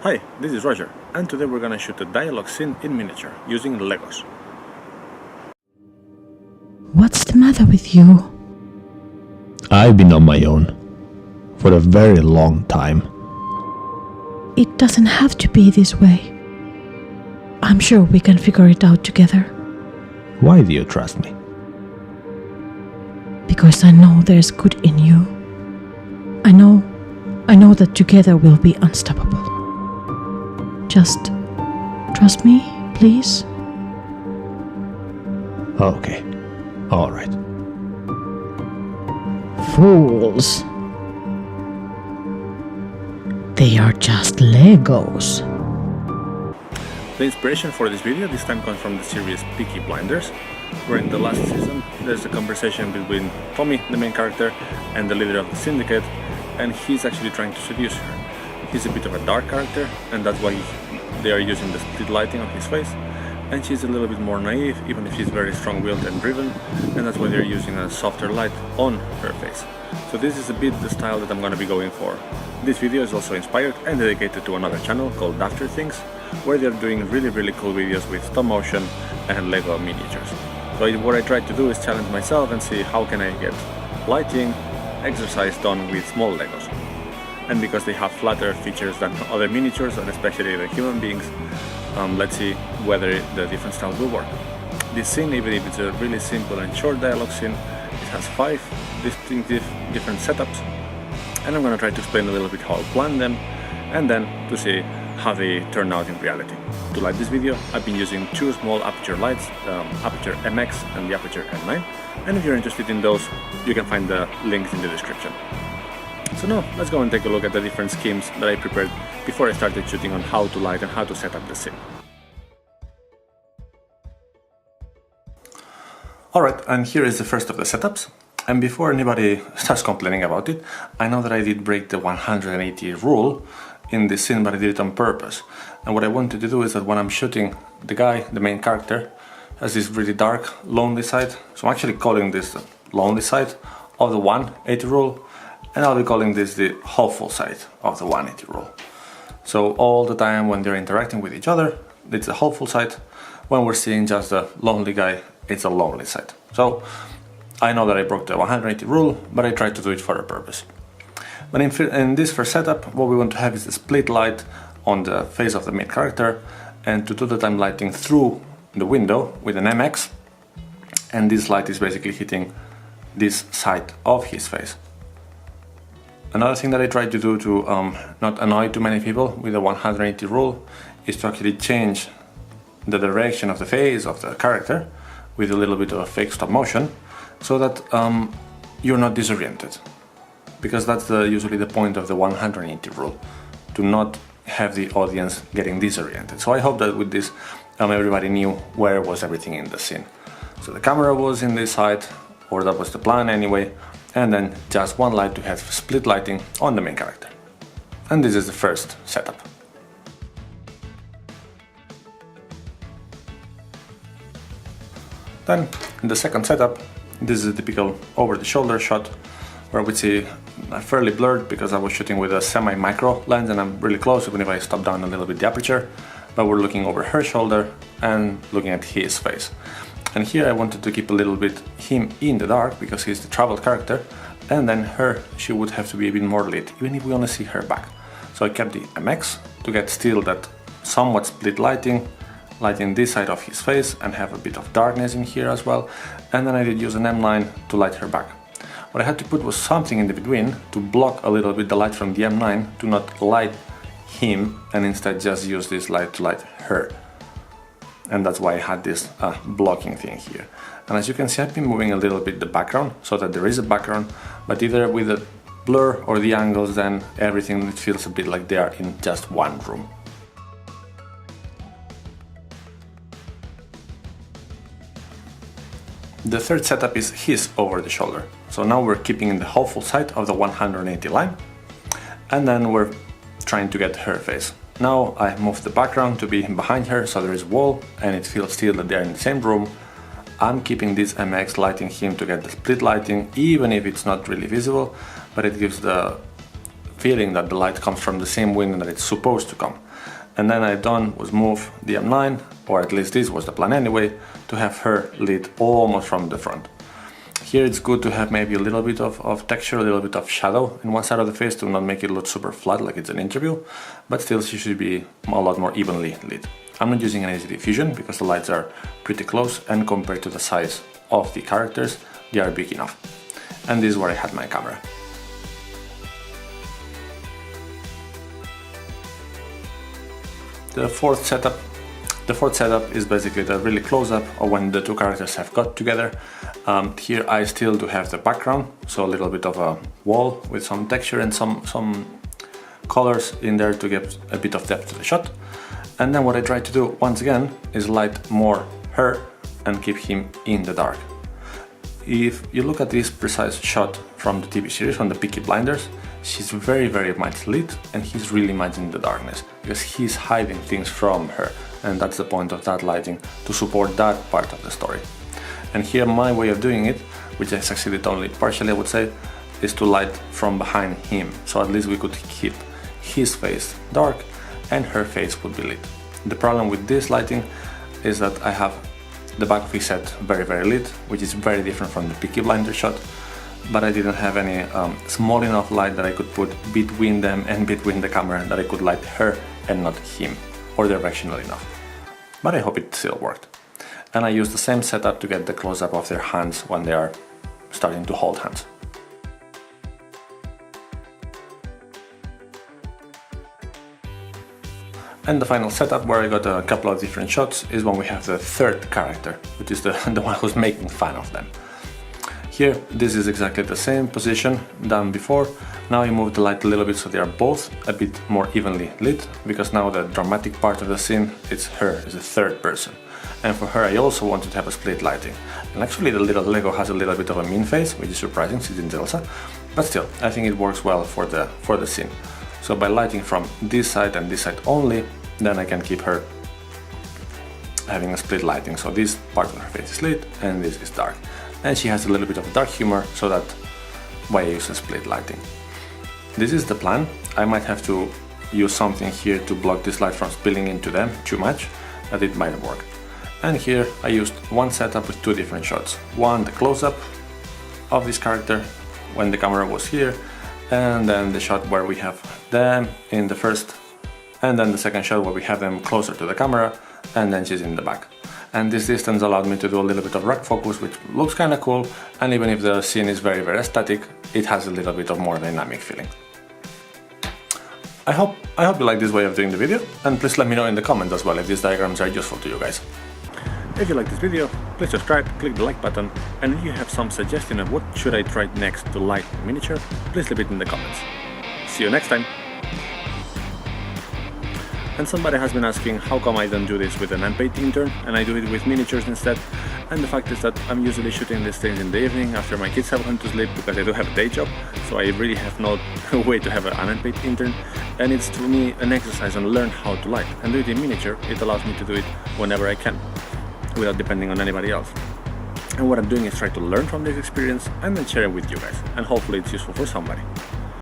Hi, this is Roger, and today we're gonna shoot a dialogue scene in miniature using Legos. What's the matter with you? I've been on my own for a very long time. It doesn't have to be this way. I'm sure we can figure it out together. Why do you trust me? Because I know there's good in you. I know that together we'll be unstoppable. Just trust me, please. Okay, alright. Fools. They are just Legos. The inspiration for this video this time comes from the series Peaky Blinders, where in the last season there's a conversation between Tommy, the main character, and the leader of the syndicate, and he's actually trying to seduce her. He's a bit of a dark character, and that's why they are using the split lighting of his face, and she's a little bit more naive, even if she's very strong-willed and driven, and that's why they're using a softer light on her face. So this is a bit the style that I'm going to be going for. This video is also inspired and dedicated to another channel called Dafter Things, where they're doing really cool videos with stop motion and Lego miniatures. So what I tried to do is challenge myself and see how can I get lighting exercise done with small Legos. And because they have flatter features than other miniatures, and especially the human beings, let's see whether the different styles will work. This scene, even if it's a really simple and short dialogue scene, it has 5 distinctive different setups, and I'm going to try to explain a little bit how I plan them, and then to see how they turn out in reality. To light this video, I've been using 2 small Aputure lights, the Aputure MX and the Aputure M9, and if you're interested in those, you can find the links in the description. So now, let's go and take a look at the different schemes that I prepared before I started shooting on how to light and how to set up the scene. Alright, and here is the first of the setups. And before anybody starts complaining about it, I know that I did break the 180 rule in this scene, but I did it on purpose. And what I wanted to do is that when I'm shooting the guy, the main character, has this really dark, lonely side. So I'm actually calling this the lonely side of the 180 rule. And I'll be calling this the hopeful side of the 180 rule. So all the time when they're interacting with each other, it's the hopeful side. When we're seeing just the lonely guy, it's a lonely side. So I know that I broke the 180 rule, but I tried to do it for a purpose. But in this first setup, what we want to have is a split light on the face of the main character, and to do that I'm lighting through the window with an MX, and this light is basically hitting this side of his face. Another thing that I tried to do to not annoy too many people with the 180 rule is to actually change the direction of the face of the character with a little bit of a fake stop motion, so that you're not disoriented. Because that's usually the point of the 180 rule, to not have the audience getting disoriented. So I hope that with this everybody knew where was everything in the scene. So the camera was in this side, or that was the plan anyway, and then just one light to have split lighting on the main character. And this is the first setup. Then in the second setup, this is a typical over-the-shoulder shot where we see fairly blurred because I was shooting with a semi-micro lens and I'm really close even if I stop down a little bit the aperture, but we're looking over her shoulder and looking at his face. And here I wanted to keep a little bit him in the dark because he's the traveled character, and then her, she would have to be a bit more lit, even if we only see her back. So I kept the MX to get still that somewhat split lighting this side of his face and have a bit of darkness in here as well, and then I did use an M9 to light her back. What I had to put was something in the between to block a little bit the light from the M9 to not light him, and instead just use this light to light her. And that's why I had this blocking thing here. And as you can see, I've been moving a little bit the background so that there is a background, but either with the blur or the angles, then everything it feels a bit like they are in just one room. The third setup is his over the shoulder. So now we're keeping in the hopeful side of the 180 line, and then we're trying to get her face. Now I moved the background to be behind her, so there is a wall and it feels still that they're in the same room. I'm keeping this MX lighting him to get the split lighting, even if it's not really visible, but it gives the feeling that the light comes from the same window that it's supposed to come. And then I done was move the M9, or at least this was the plan anyway, to have her lit almost from the front. Here it's good to have maybe a little bit of texture, a little bit of shadow in one side of the face to not make it look super flat like it's an interview, but still she should be a lot more evenly lit. I'm not using an easy diffusion because the lights are pretty close, and compared to the size of the characters, they are big enough. And this is where I had my camera. The fourth setup is basically the really close-up of when the two characters have got together. Here I still do have the background, so a little bit of a wall with some texture and some colors in there to get a bit of depth to the shot. And then what I try to do once again is light more her and keep him in the dark. If you look at this precise shot from the TV series, from the Peaky Blinders, she's very much lit and he's really much in the darkness because he's hiding things from her, and that's the point of that lighting, to support that part of the story. And here my way of doing it, which I succeeded only partially I would say, is to light from behind him, so at least we could keep his face dark and her face would be lit. The problem with this lighting is that I have the back of his head very lit, which is very different from the Peaky Blinders shot, but I didn't have any small enough light that I could put between them and between the camera that I could light her and not him, or directional enough. But I hope it still worked. And I used the same setup to get the close-up of their hands when they are starting to hold hands. And the final setup, where I got a couple of different shots, is when we have the third character, which is the one who's making fun of them. Here, this is exactly the same position done before. Now I move the light a little bit so they are both a bit more evenly lit, because now the dramatic part of the scene, it's her, it's the third person. And for her I also wanted to have a split lighting. And actually the little Lego has a little bit of a mean face, which is surprising since it's Elsa, but still, I think it works well for the scene. So by lighting from this side and this side only, then I can keep her having a split lighting. So this part of her face is lit and this is dark. And she has a little bit of dark humor, so that's why I use a split lighting. This is the plan. I might have to use something here to block this light from spilling into them too much, but it might work. And here I used one setup with two different shots. One, the close-up of this character when the camera was here, and then the shot where we have them in the first, and then the second shot where we have them closer to the camera, and then she's in the back. And this distance allowed me to do a little bit of rack focus, which looks kind of cool, and even if the scene is very static, it has a little bit of more dynamic feeling. I hope you like this way of doing the video, and please let me know in the comments as well if these diagrams are useful to you guys. If you like this video, please subscribe, click the like button, and if you have some suggestion of what should I try next to light miniature, please leave it in the comments. See you next time! And somebody has been asking how come I don't do this with an unpaid intern and I do it with miniatures instead, and the fact is that I'm usually shooting these things in the evening after my kids have gone to sleep, because I do have a day job, so I really have no way to have an unpaid intern, and it's to me an exercise and learn how to light, and do it in miniature. It allows me to do it whenever I can, without depending on anybody else. And what I'm doing is try to learn from this experience and then share it with you guys, and hopefully it's useful for somebody.